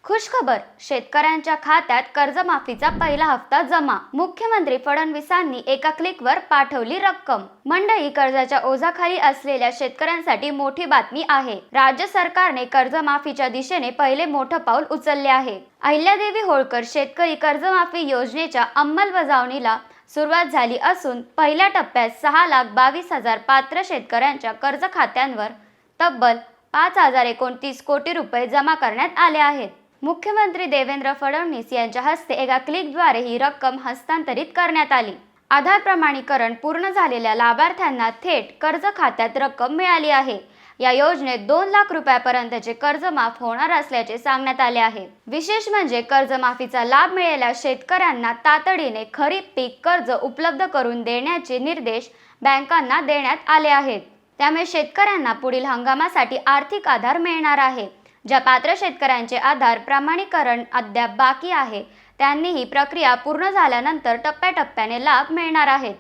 खुशखबर, शेतकऱ्यांच्या खात्यात कर्जमाफीचा पहिला हप्ता जमा. मुख्यमंत्री फडणवीसांनी एका क्लिकवर पाठवली रक्कम. मंडळी, कर्जाच्या ओझ्याखाली असलेल्या शेतकऱ्यांसाठी मोठी बातमी आहे. राज्य सरकारने कर्जमाफीच्या दिशेने पहिले मोठं पाऊल उचलले आहे. अहिल्यादेवी होळकर शेतकरी कर्जमाफी योजनेच्या अंमलबजावणीला सुरुवात झाली असून पहिल्या टप्प्यात 6,22,000 पात्र शेतकऱ्यांच्या कर्ज खात्यांवर तब्बल 5,029 कोटी रुपये जमा करण्यात आले आहेत. मुख्यमंत्री देवेंद्र फडणवीस यांच्या हस्ते एका क्लिकद्वारे ही रक्कम हस्तांतरित करण्यात आली. आधार प्रमाणीकरण पूर्ण झालेल्या लाभार्थ्यांना थेट कर्ज खात्यात रक्कम मिळाली आहे. या योजनेत 2 लाख रुपयापर्यंतचे कर्ज माफ होणार असल्याचे सांगण्यात आले आहे. विशेष म्हणजे कर्जमाफीचा लाभ मिळालेल्या शेतकऱ्यांना तातडीने खरीप पीक कर्ज उपलब्ध करून देण्याचे निर्देश बँकांना देण्यात आले आहेत. त्यामुळे शेतकऱ्यांना पुढील हंगामासाठी आर्थिक आधार मिळणार आहे. ज्या पात्र शेतकऱ्यांचे आधार प्रमाणीकरण अद्याप बाकी आहे, त्यांनी ही प्रक्रिया पूर्ण झाल्यानंतर टप्प्याटप्प्याने लाभ मिळणार आहेत.